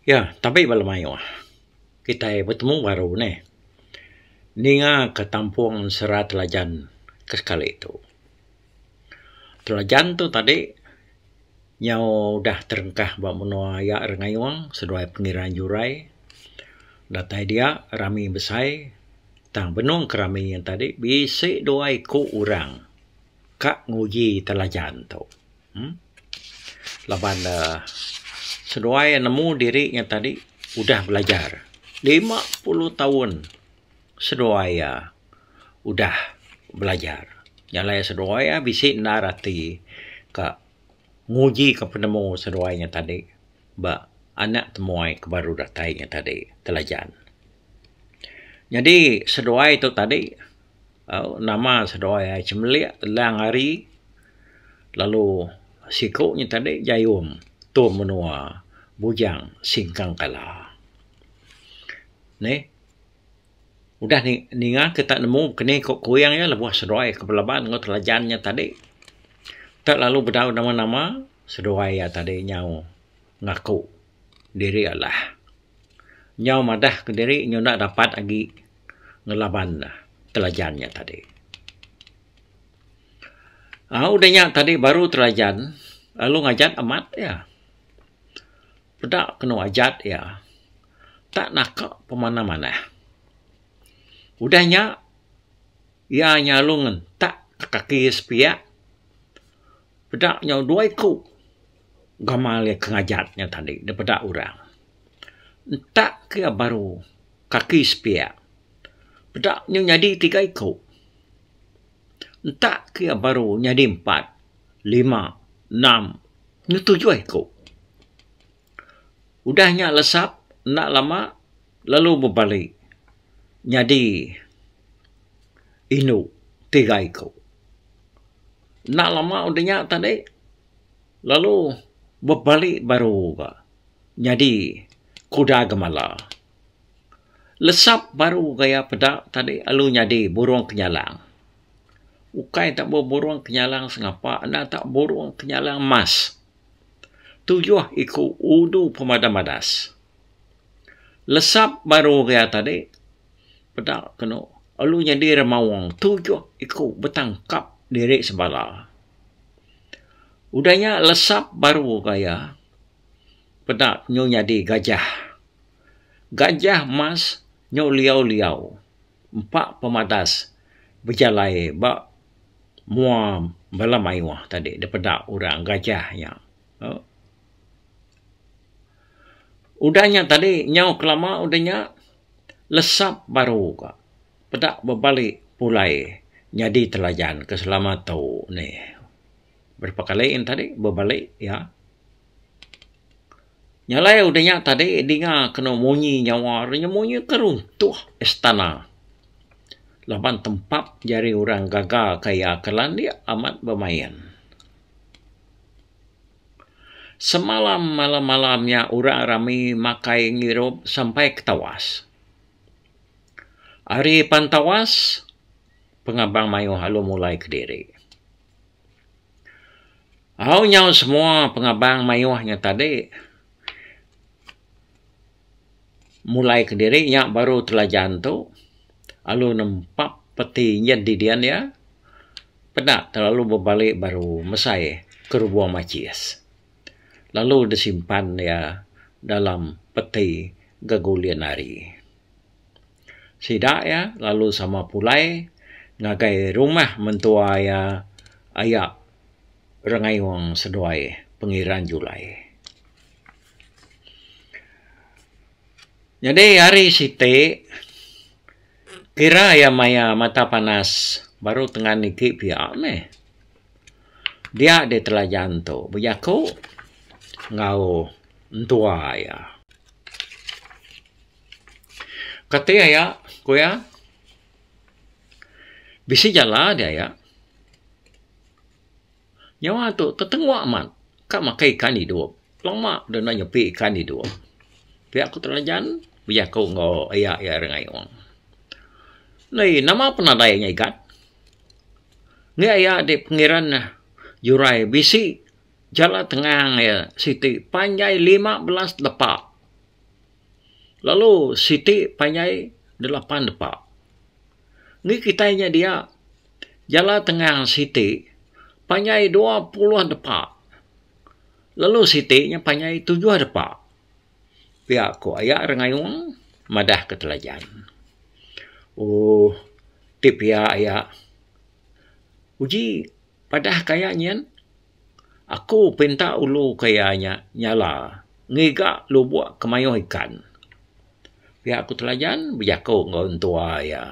Ya, tapi belum ayo. Kita bertemu baru nih. Ninga ke Tampung Serat Telajan ke sekali itu. Telajan tu tadi nyau dah terengkah buat menua ya rengayuang seduai pengiran jurai. Datai dia rami besai tang benung kerami yang tadi bisi doai ku urang kak nguji Telajan tu. Laban seduai nemu diri yang tadi udah belajar 50 tahun seduai udah belajar. Nyalai seduai bisi narati ka nguji ke penemu seduainya tadi ba anak temuai ke baru datainya tadi Telajan. Jadi seduai itu tadi nama seduai Cemelik Lang Hari, lalu sikuknya tadi Jayum tu menua bujang singkang kala. Nih udah ninga kita nemu kini kok kuyangnya lebuh seduai kepelaban ngot Telajannya tadi. Tak lalu berdau nama-nama seduai tadi nyau ngaku diri Allah. Nyau madah ke diri nyau nak dapat lagi ngelaban Telajannya tadi. Udahnya tadi baru Telajan lalu ngajat amat ya. Pedak kena ajat ya. Tak nak pemana-mana. Udahnya ia nyalungan tak kaki sepiak. Pedak nyau dua ikut. Gamal ya kengajatnya tadi. Dia pedak orang. Tak kira baru kaki sepiak. Pedak nyau nyadi 3 ikut. Tak kira baru nyadi 4, 5, 6, nyau 7 ikut. Udahnya lesap, nak lama, lalu berbalik. Nyadi inu 3 ikut. Nak lama udahnya tadi, lalu berbalik baru nyadi kuda gemala. Lesap baru gaya pedak tadi, lalu nyadi burung kenyalang. Ukai tak burung kenyalang sengapa, nak tak burung kenyalang mas. 7 ikut udu pemadam-madas. Lesap baru gaya tadi, pedak kena, lalu nyadi remawang. 7 ikut bertangkap diri sebala. Udahnya lesap baru gaya, pedak nyo nyadi gajah. Gajah mas nyo liau-liau. 4 pemadas berjalai bak mua balamai wah tadi. Dia pedak orang gajahnya. Udahnya tadi nyau kelama udahnya lesap baru ka. Pedak berbalik pulai nyadi Telajan keselamatan nih. Berapa kali yang tadi berbalik ya. Nyalai udahnya tadi dinga kena munyi nyawa. Munyi keruntuh istana. Laban tempat jari orang gagal kaya kelan dia amat bermain. Semalam malam-malamnya orang rami makai ngirup sampai ketawas. Hari pantawas, pengabang mayu halu mulai ke diri. Nyau semua pengabang mayuhnya tadi mulai ke diri, nyak baru Telajan tu, lalu nampak peti nyedi dia ya, pedak terlalu berbalik baru mesai ke rubuang macis. Lalu disimpan ya dalam peti gagulian hari. Sidak ya, lalu sama pulai ngagai rumah mentua ya ayak rengayuang seduai pengiran Julai. Jadi hari siti kira ya maya mata panas baru tengah niki pihak nih. Dia di Telajan tu berjaku ngau tua ya. Katanya ya, kuya bisi jala dia ya. Nyawa tu tetengwa amat. Kak makai ikan hidup. Lama dan nyepi ikan hidup. Pihak ku Telajan biar kau ngau ayak ya rengai orang. Nih nama penadainya ikat. Ni ayak di pengiran Jurai bisi jala tengah ya siti panjai 15 lepak Lalu Siti panyai 8 depak. Ni kitanya dia jala tengah Siti panyai 20 depak. Lalu Siti nya panyai 7 depak. Pihak ko ayak rengayung madah ketelajan. Oh, tip ya ayak. Uji padah kayaknya aku pinta ulu kayaknya nyala ngiga lu buat kemayo ikan. Pihak aku telajan berjako ngon tua ya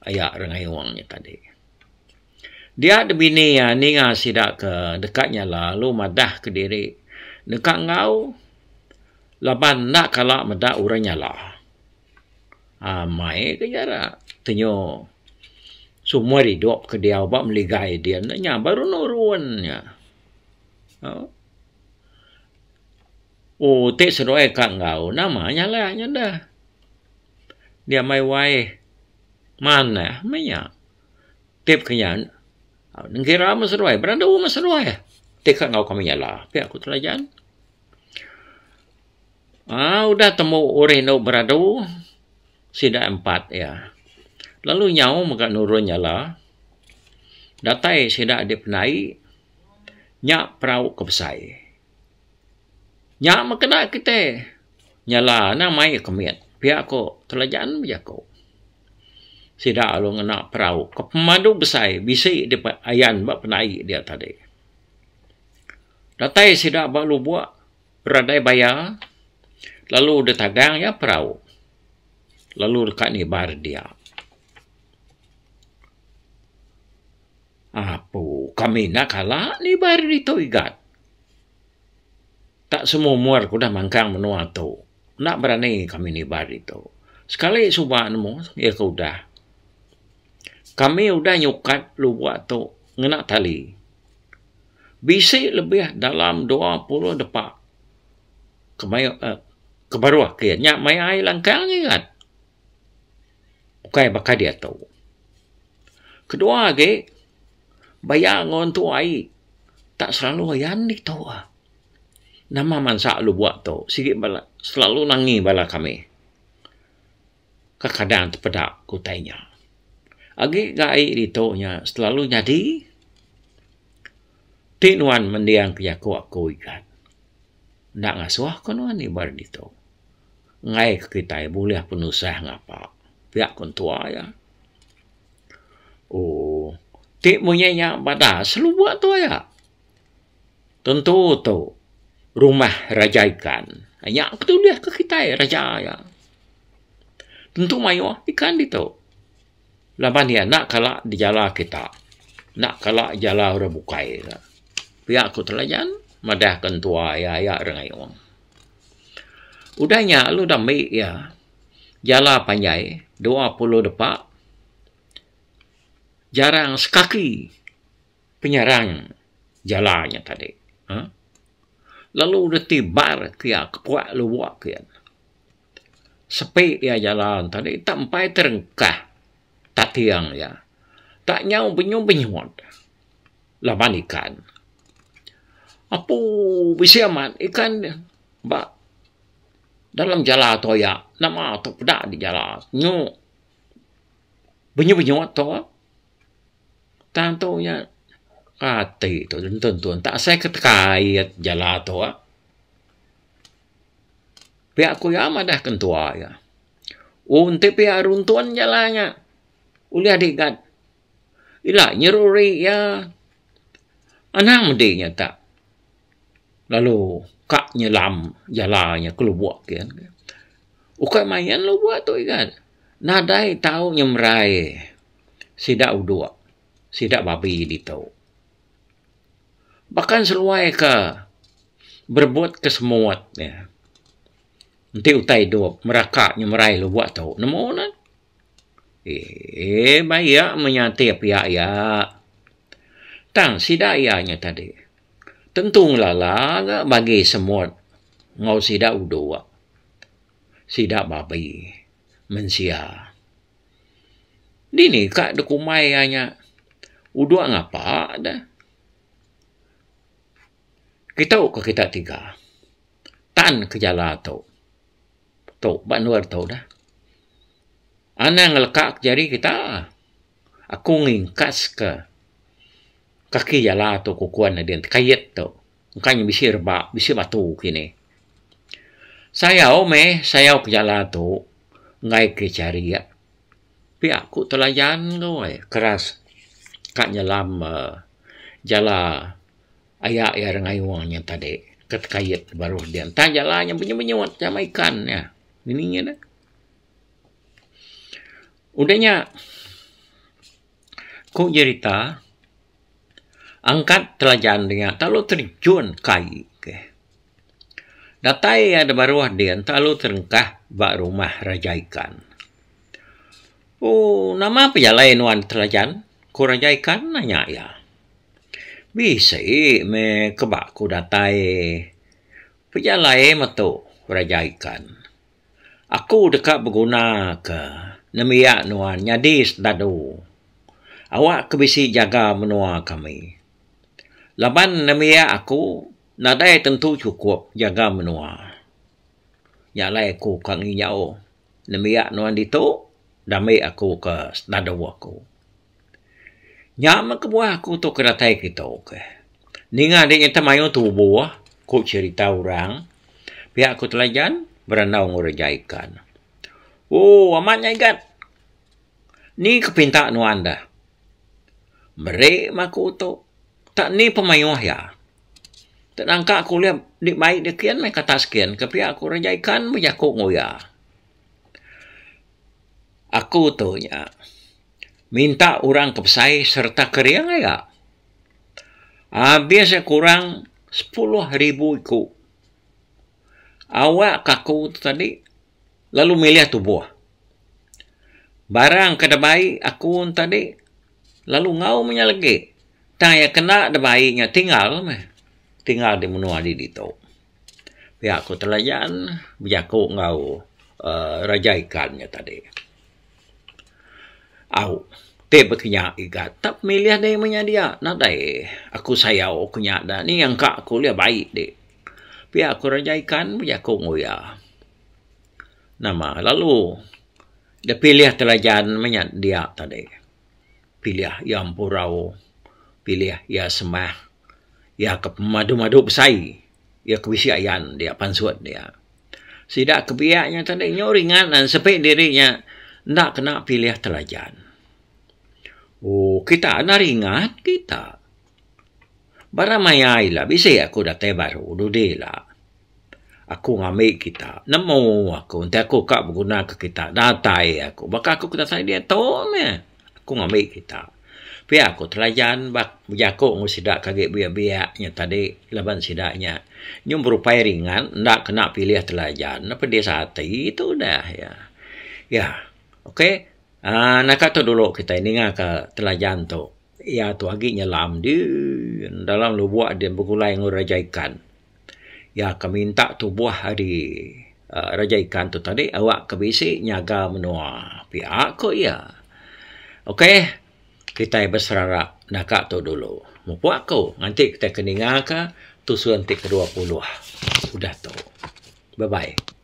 ayak rengayungnya tadi. Dia ada bini ya ni sidak ke dekatnya lalu madah ke diri dekat ngau laban nak kalak madah uranya lah. Mai ke jarak tenyo semua hidup ke dia buat meligai dia nya baru nurunnya. Oh, tek seroe kak ngau namanya lah dah. Dia mai wai mana menya tip kenyan. Ngira maseroe beranda maseroe. Tek kak ngau kami nyala. Pihak aku telajan. Udah temu ureno beradu sida 4 ya. Lalu nyau maka nurun nyala. Datai sida adip naik nyak perahu kebesai. Nyak makena kita nyala na mai kemiat. Pihak ko telajan berjako. Sida alu ngena perahu ke pemadu besai bisi di ayan bak penai dia tadi. Datai sida bak lu buat beradai bayar. Lalu dia tagang ya perahu. Lalu dekat ni bar dia. Apa kami nak kalah ni bar itu igat. Tak semua muar ku dah mangkang menua tu. Nak berani kami ni bar itu. Sekali subah nemu ya kau dah. Kami udah nyukat lu buat tu ngena tali. Bisi lebih dalam 20 depak. Kebaru akhirnya mai ai langkang ingat. Bukai bakal dia tahu. Kedua lagi bayar ngon tu ai tak selalu ayan ni tahu. Nama mansa lu buat tu sikit bala selalu nangi bala kami. Kadang terpedak ku tanya. Agi gai ditonya selalu jadi tinuan mendiang ke aku ikat. Ndak ngasuh kono ni bar dito. Ngai ke kita boleh penusah ngapa. Pihak kontua ya. Oh, tik munyanya pada selalu buat tu ya. Tentu tu rumah raja ikan. Hanya aku lihat ke kita raja ya. Tentu mayo ikan itu. Laban dia nak kalak di jala kita. Nak kalak jala orang bukai. Pihak aku telajan madah kentua ya rengayong. Udahnya lu dah mai ya. Jala panjai 20 depak. Jarang sekaki penyerang jalanya tadi. Lalu udah tibar kia kepuak lu buat kia. Sepi ya jalan tadi tak sampai terengkah. Tak tiang ya. Tak nyau benyum-benyum. Laban ikan. Apa bisa amat ikan bak dalam jala tu ya. Nama tu pedak di jala. Nyu. Benyum-benyum tu. Tentunya kati tu tentu tak saya ketekait jala tu. Pihak ku ya madah kentua ya. Untuk pihak runtuan jalannya. Uli adikat. Ila nyeruri ya. Anang mendingnya tak. Lalu kak nyelam jalannya kelubuak kan. Ukai mayan lu buat tu kan. Nadai tahu nyemrai. Sidak uduk. Sidak babi ditau. Bahkan seluai ke berbuat kesemuat ya. Nanti utai dua merakak nyemrai lu buat tau. Nemu nak? Bayak menyati pihak ya. Tang sidak ianya tadi. Tentu lala bagi semua ngau sidak udua. Sidak babi mensia. Dini kak dekumai hanya udua ngapa dah. Kita ke kita tiga. Tan ke jala tu. Tu, Banwar tu dah. Ana ngelekak jari kita. Aku ngingkas ke kaki jala tu kukuan na din kayet tu. Makanya bisa rebak, bisa batu kini. Sayau ke jala tu ngai ke cari ya. Pi aku telayan gue keras. Kak nyelam jala ayak ya rengai wangnya tadi ketkayet baru dia. Tang jalannya bunyi-bunyiwat sama ikan ya. Ininya dah. Udahnya ku cerita angkat telajan dia tak lu terjun kai ke. Datai ada baru dia tak lu terengkah bak rumah raja ikan. Oh, nama apa ya lain wan telajan? Ku raja ikan nanya ya. Bisa me kebak ku datai. Pejalai matu raja ikan. Aku dekat berguna ke nemiak nuan nyadis dadu. Awak kebisi jaga menua kami. Laban nemiak aku nadai tentu cukup jaga menua. Nyalai aku kang inyau. Nemiak nuan ditu damai aku ke dadu aku. Nyama kebuah aku tu kedatai kita ke. Ninga dia nyata mayu tu buah. Ku cerita orang. Pihak aku telajan berenau nguraja ikan. Oh, amatnya ikan. Ni kepinta nu anda. Merek maku tu. Tak ni pemayuh ya. Tak nangka aku lihat di baik dekian mai kata sekian. Ke aku raja ikan berjakuk ngoya. Aku tu ya. Minta orang kepesai serta keriang ya. Biasa kurang 10,000 ikut. Awak kaku tadi lalu milih tu buah. Barang kada baik aku tadi lalu ngau menyalagi. Tanya kena ada baiknya tinggal tinggal di menua di itu. Pihak aku telajan berjaku ngau raja ikannya tadi. Au te berkenyak ikat tak milih dia menyadia nadai aku sayau aku nyada ni yang kak aku lihat baik dek. Pihak aku raja ikan berjaku ngoya. Nama lalu dia pilih telajan menyat dia tadi. Pilih yang purau, pilih ya semah, ya ke madu-madu besai, ya kebisiayan dia pansuat dia. Sidak kebiaknya tadi nyoringan dan sepek dirinya ndak kena pilih telajan. Oh, kita nak ringat kita. Baramayai lah, bisa aku datai baru, dudela. Aku ngambil kita. Nemu aku. Nanti aku kak berguna ke kita. Datai aku. Baka aku kata saya dia tahu me. Aku ngambil kita. Tapi aku telajan. Berjakuk sidak kaget biak-biaknya tadi. Laban sidaknya. Nyum berupaya ringan. Ndak kena pilih telajan. Apa dia saat itu dah ya. Ya. Okey. Nak kata dulu kita ini ngaka telajan tu. Ya tu lagi nyelam di dalam lubuk dia bergulai nguraja ikan. Ya kami minta tu buah hari raja ikan tu tadi awak kebisi nyaga menua pihak ko ya. Okey, kita berserah nak tu dulu. Mau aku nanti kita keninga ka tu suntik ke-20. Sudah tu. Bye bye.